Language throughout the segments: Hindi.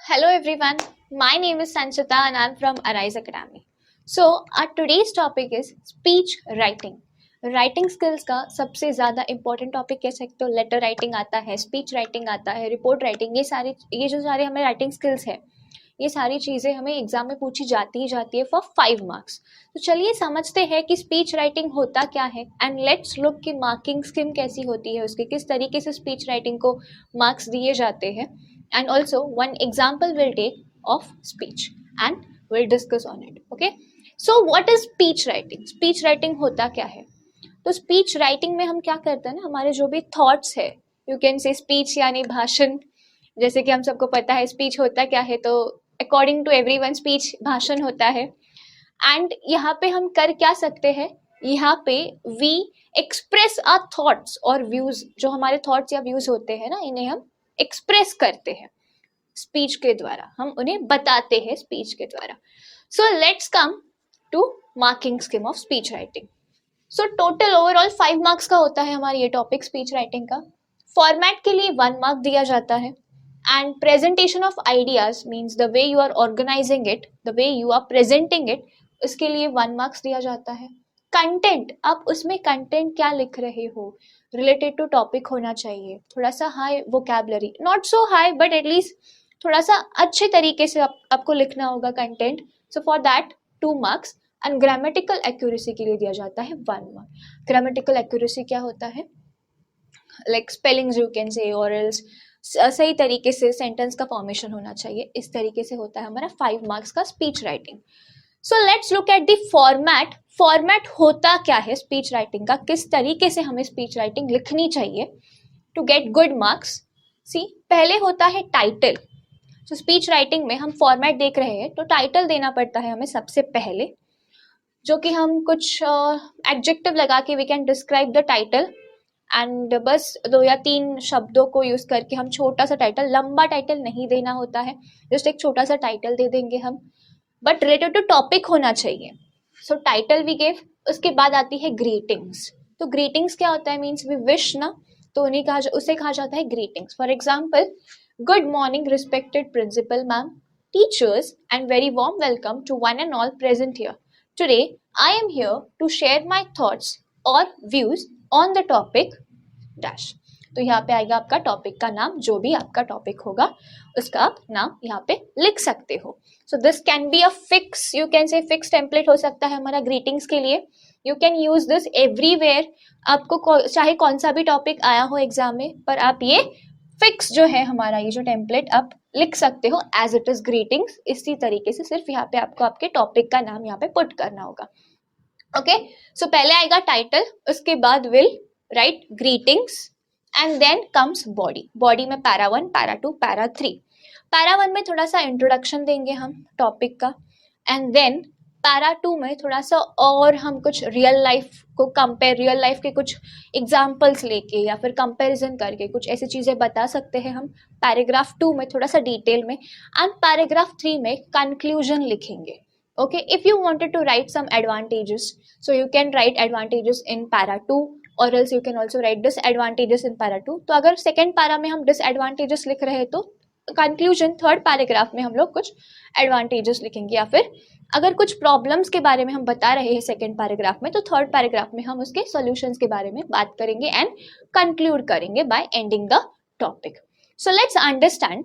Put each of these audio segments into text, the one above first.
Hello everyone, my name is Sanchita and I'm from Arise Academy. So our today's topic is speech writing. Writing skills का सबसे ज़्यादा इंपॉर्टेंट टॉपिक कह सकते हो. लेटर राइटिंग आता है, स्पीच राइटिंग आता है, रिपोर्ट राइटिंग, ये जो सारे हमें राइटिंग स्किल्स है, ये सारी चीज़ें हमें एग्जाम में पूछी जाती ही जाती है फॉर 5 मार्क्स. तो चलिए समझते हैं कि स्पीच राइटिंग होता क्या है एंड लेट्स लुक कि मार्किंग स्कीम कैसी होती है, उसके किस तरीके से स्पीच राइटिंग को मार्क्स दिए जाते हैं. And also one example we'll take of speech and we'll discuss on it. Okay, so what is speech writing? Speech writing होता क्या है? तो स्पीच राइटिंग में हम क्या करते हैं ना, हमारे जो भी थॉट्स है, यू कैन से स्पीच यानी भाषण. जैसे कि हम सबको पता है स्पीच होता क्या है, तो अकॉर्डिंग टू एवरीवन स्पीच भाषण होता है. एंड यहाँ पे हम कर क्या सकते हैं, यहाँ पे वी एक्सप्रेस आवर थॉट्स और व्यूज. जो हमारे थॉट्स या व्यूज होते हैं ना, इन्हें हम एक्सप्रेस करते हैं स्पीच के द्वारा, हम उन्हें बताते हैं स्पीच के द्वारा. So let's come to marking scheme of speech writing. So total overall 5 marks का होता है हमारा ये टॉपिक स्पीच राइटिंग का. फॉर्मेट के लिए 1 मार्क दिया जाता है and presentation of ideas means the way you are organising it, the way you are presenting it, इसके लिए 1 मार्क्स दिया जाता है. कंटेंट, आप उसमें कंटेंट क्या लिख रहे हो, रिलेटेड टू टॉपिक होना चाहिए, थोड़ा सा high vocabulary, not so high but at least थोड़ा सा अच्छे तरीके से आपको लिखना होगा content. So for that 2 marks. And grammatical accuracy के लिए दिया जाता है 1 मार्क. ग्रामेटिकल एक्यूरेसी क्या होता है, like spellings you can say, और एल्स सही तरीके से सेंटेंस का फॉर्मेशन होना चाहिए. इस तरीके से होता है हमारा 5 मार्क्स का speech writing. So let's look at the format. Format होता क्या है स्पीच राइटिंग का, किस तरीके से हमें स्पीच राइटिंग लिखनी चाहिए टू गेट गुड मार्क्स. सी, पहले होता है टाइटल. तो स्पीच राइटिंग में हम फॉर्मेट देख रहे हैं तो टाइटल देना पड़ता है हमें सबसे पहले, जो कि हम कुछ एडजेक्टिव लगा के we can describe the title. And बस 2 या 3 शब्दों को यूज करके हम छोटा सा टाइटल, लंबा टाइटल नहीं देना होता है, जस्ट एक छोटा सा टाइटल दे देंगे हम, बट रिलेटेड टू टॉपिक होना चाहिए. So title we gave. उसके बाद आती है ग्रीटिंग्स. तो ग्रीटिंग्स क्या होता है, मीन्स वी विश ना, तो उसे कहा जाता है greetings. For example, good morning respected principal ma'am, teachers and very warm welcome to one and all present here. Today I am here to share my thoughts और views on the topic dash. तो यहाँ पे आएगा आपका टॉपिक का नाम, जो भी आपका टॉपिक होगा उसका आप नाम यहाँ पे लिख सकते हो. So this can be a fix, you can say fix template हो सकता है हमारा ग्रीटिंग्स के लिए. You can use this everywhere. आपको चाहे कौन सा भी टॉपिक आया हो एग्जाम में, पर आप ये फिक्स जो है हमारा ये जो टेम्पलेट आप लिख सकते हो एज इट इज ग्रीटिंग्स. इसी तरीके से सिर्फ यहाँ पे आपको आपके टॉपिक का नाम यहाँ पे पुट करना होगा. ओके, सो पहले आएगा टाइटल, उसके बाद will write greetings and then comes body. Body में पैरा 1, पैरा 2, पैरा 3. पैरा 1 में थोड़ा सा इंट्रोडक्शन देंगे हम टॉपिक का, एंड देन पैरा 2 में थोड़ा सा और हम कुछ रियल लाइफ को कंपेयर, रियल लाइफ के कुछ एग्जाम्पल्स लेके या फिर कंपैरिजन करके कुछ ऐसी चीज़ें बता सकते हैं हम. पैराग्राफ 2 में थोड़ा सा डिटेल में, एंड पैराग्राफ 3 में कंक्लूजन लिखेंगे. Okay, if you wanted to write some advantages, so you can write advantages in para 2 or else you can also write disadvantages in para 2. तो अगर सेकेंड पैरा में हम disadvantages लिख रहे हैं तो कंक्लूजन थर्ड पैराग्राफ में हम लोग कुछ एडवांटेजेस लिखेंगे, या फिर अगर कुछ प्रॉब्लम्स के बारे में हम बता रहे हैं सेकेंड पैराग्राफ में तो थर्ड पैराग्राफ में हम उसके सॉल्यूशंस के बारे में बात करेंगे एंड कंक्लूड करेंगे by ending the topic. So let's understand.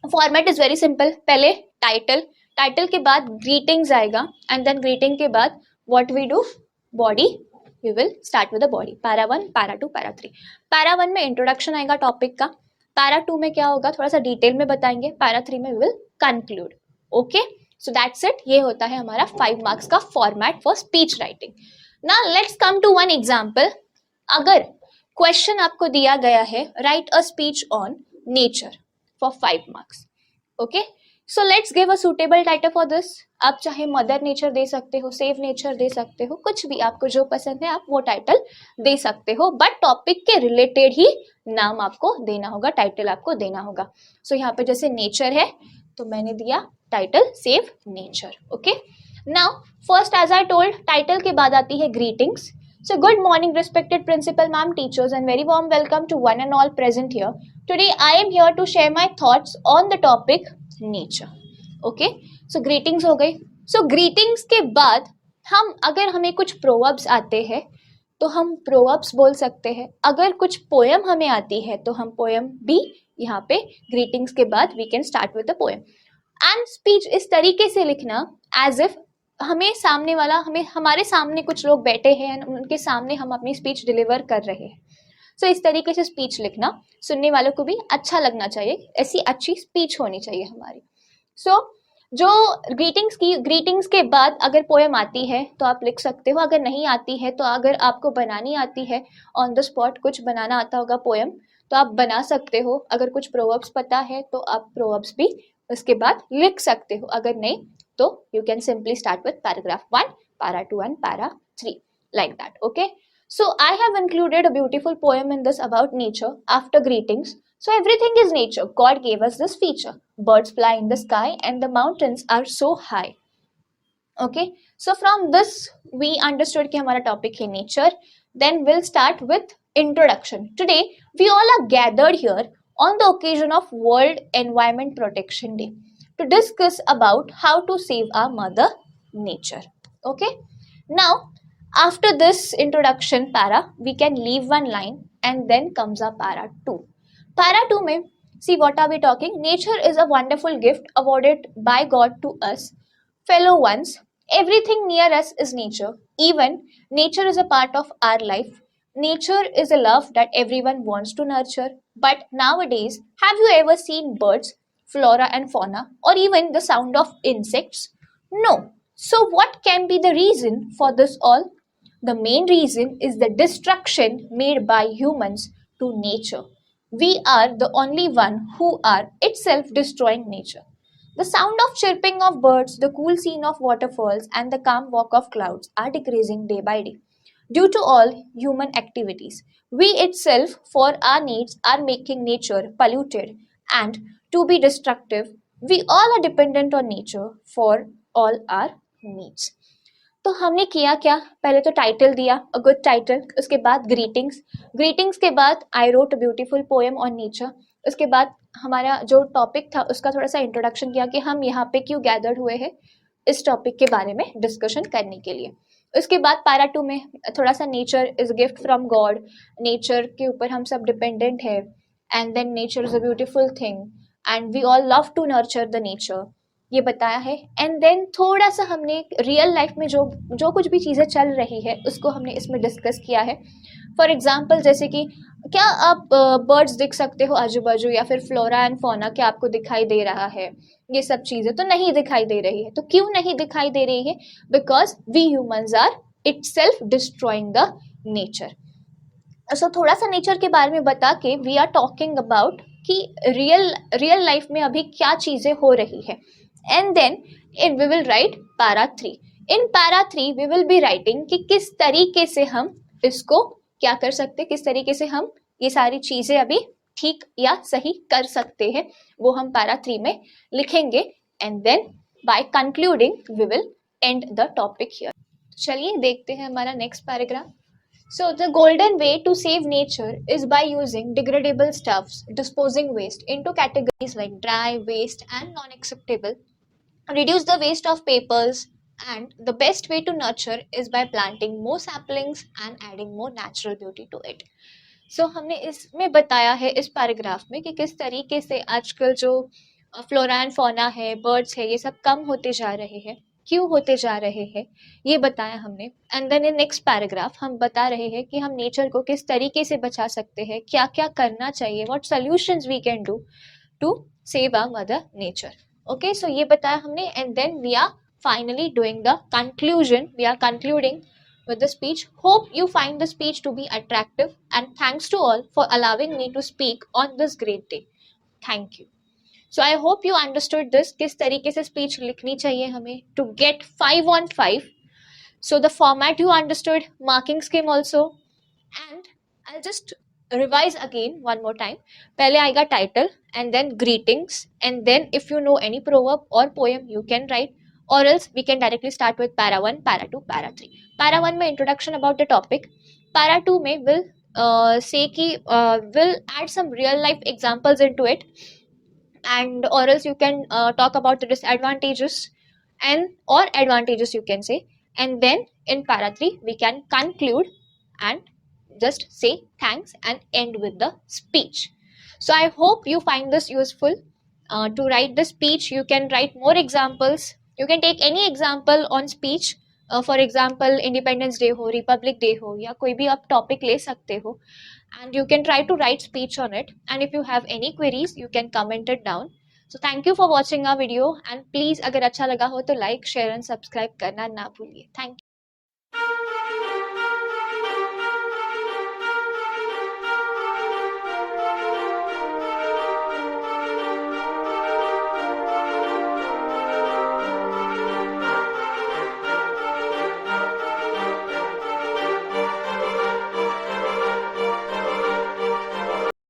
Format is very simple. पहले टाइटल के बाद ग्रीटिंग्स आएगा, एंड देन ग्रीटिंग के बाद what we do, body. We will start with the body. Para 1, para 2, para 3. Para 1 में इंट्रोडक्शन आएगा टॉपिक का. पैरा 2 में क्या होगा, थोड़ा सा डिटेल में बताएंगे. पैरा 3 में we will conclude. Okay, so that's it. ये होता है हमारा 5 मार्क्स का format for speech writing. Now let's come to one example. अगर क्वेश्चन आपको दिया गया है write a speech on nature for 5 marks. Okay, so let's give a suitable title for this. आप चाहे मदर नेचर दे सकते हो, सेव नेचर दे सकते हो, कुछ भी आपको जो पसंद है आप वो टाइटल दे सकते हो, बट टॉपिक के रिलेटेड ही नाम आपको देना होगा, टाइटल आपको देना होगा. सो यहाँ पे जैसे नेचर है तो मैंने दिया title save nature. Okay, now first as I told, title के बाद आती है greetings. So good morning respected principal ma'am, teachers and very warm welcome to one and all present here. Today I am here to share my thoughts on the topic nature. Okay, so greetings हो गई. सो ग्रीटिंग्स के बाद हम अगर हमें कुछ प्रोवर्ब्स आते हैं तो हम प्रोवर्ब्स बोल सकते हैं. अगर कुछ पोएम हमें आती है तो हम पोएम भी यहाँ पे ग्रीटिंग्स के बाद we can start with the poem. And speech इस तरीके से लिखना एज इफ हमें सामने वाला हमें हमारे सामने कुछ लोग बैठे हैं, उनके सामने हम अपनी स्पीच डिलीवर कर रहे हैं. सो इस तरीके से स्पीच लिखना सुनने वालों को भी अच्छा लगना चाहिए, ऐसी अच्छी स्पीच होनी चाहिए हमारी. सो जो ग्रीटिंग्स के बाद अगर पोएम आती है तो आप लिख सकते हो. अगर नहीं आती है तो अगर आपको बनानी आती है ऑन द स्पॉट, कुछ बनाना आता होगा पोएम, तो आप बना सकते हो. अगर कुछ प्रोवर्ब्स पता है तो आप प्रोवर्ब्स भी उसके बाद लिख सकते हो. अगर नहीं तो you can simply start with paragraph 1, para 2 and para 3 like that. Okay, so I have included a beautiful poem in this about nature after greetings. So everything is nature. God gave us this feature. Birds fly in the sky and the mountains are so high. Okay, so from this we understood कि हमारा topic है nature. Then we'll start with introduction. Today we all are gathered here on the occasion of World Environment Protection Day to discuss about how to save our mother nature. Okay, now after this introduction para we can leave one line and then comes our para 2. Para 2 mein, see what are we talking? Nature is a wonderful gift awarded by God to us fellow ones. Everything near us is nature. Even nature is a part of our life. Nature is a love that everyone wants to nurture. But nowadays, have you ever seen birds, flora and fauna, or even the sound of insects? No. So what can be the reason for this all? The main reason is the destruction made by humans to nature. We are the only one who are itself destroying nature. The sound of chirping of birds, the cool scene of waterfalls, and the calm walk of clouds are decreasing day by day. Due to all human activities, we itself, for our needs, are making nature polluted and to be destructive. We all are dependent on nature for all our needs. तो हमने किया क्या? पहले तो टाइटल दिया, अ गुड टाइटल. उसके बाद ग्रीटिंग्स के बाद I wrote a beautiful poem on nature. उसके बाद हमारा जो टॉपिक था उसका थोड़ा सा इंट्रोडक्शन किया कि हम यहाँ पे क्यों गैदर्ड हुए हैं इस टॉपिक के बारे में डिस्कशन करने के लिए. उसके बाद पारा 2 में थोड़ा सा nature is gift from God, nature के ऊपर हम सब डिपेंडेंट है, and then nature is a beautiful thing and we all love to nurture the nature, ये बताया है. एंड देन थोड़ा सा हमने रियल लाइफ में जो कुछ भी चीज़ें चल रही है उसको हमने इसमें डिस्कस किया है. फॉर एग्जाम्पल जैसे कि क्या आप बर्ड्स दिख सकते हो आजू बाजू, या फिर फ्लोरा एंड फौना क्या आपको दिखाई दे रहा है? ये सब चीज़ें तो नहीं दिखाई दे रही है. तो क्यों नहीं दिखाई दे रही है? Because we humans are itself destroying the nature. So थोड़ा सा नेचर के बारे में बता के वी आर टॉकिंग अबाउट कि रियल लाइफ में अभी क्या चीज़ें हो रही है. And then we will write para 3. In para 3 we will be writing कि किस तरीके से हम इसको क्या कर सकते, किस तरीके से हम ये सारी चीजें अभी ठीक या सही कर सकते हैं, वो हम para 3 में लिखेंगे. And then by concluding we will end the topic here. चलिए देखते हैं हमारा next paragraph. So the golden way to save nature is by using degradable stuffs, disposing waste into categories like dry, waste and non-acceptable. Reduce the waste of papers, and the best way to nurture is by planting more saplings and adding more natural beauty to it. So हमने इसमें बताया है इस पैराग्राफ में कि किस तरीके से आजकल जो फ्लोरा एंड फौना है, बर्ड्स है, ये सब कम होते जा रहे हैं, क्यों होते जा रहे हैं, ये बताया हमने. And then in next paragraph हम बता रहे हैं कि हम नेचर को किस तरीके से बचा सकते हैं, क्या क्या करना चाहिए, what solutions we can do to save our mother nature. Okay, so ये बताया हमने. And then we are finally doing the conclusion. We are concluding with the speech. Hope you find the speech to be attractive, and thanks to all for allowing me to speak on this great day. Thank you. So I hope you understood this. किस तरीके से speech लिखनी चाहिए हमें to get 5 on 5. So the format you understood, marking scheme also, and I'll just revise again one more time. पहले आएगा title and then greetings, and then if you know any proverb or poem you can write, or else we can directly start with para 1, para 2, para 3. Para 1 में introduction about the topic. Para 2 में will say कि will add some real life examples into it, and or else you can talk about the disadvantages and or advantages you can say, and then in para 3 we can conclude and just say thanks and end with the speech. So I hope you find this useful. To write the speech you can write more examples. You can take any example on speech. For example independence day हो, republic day हो, या कोई भी आप topic ले सकते हो, and you can try to write speech on it, and if you have any queries you can comment it down. So thank you for watching our video, and please अगर अच्छा लगा हो तो like, share and subscribe करना ना भूलिए. Thank you.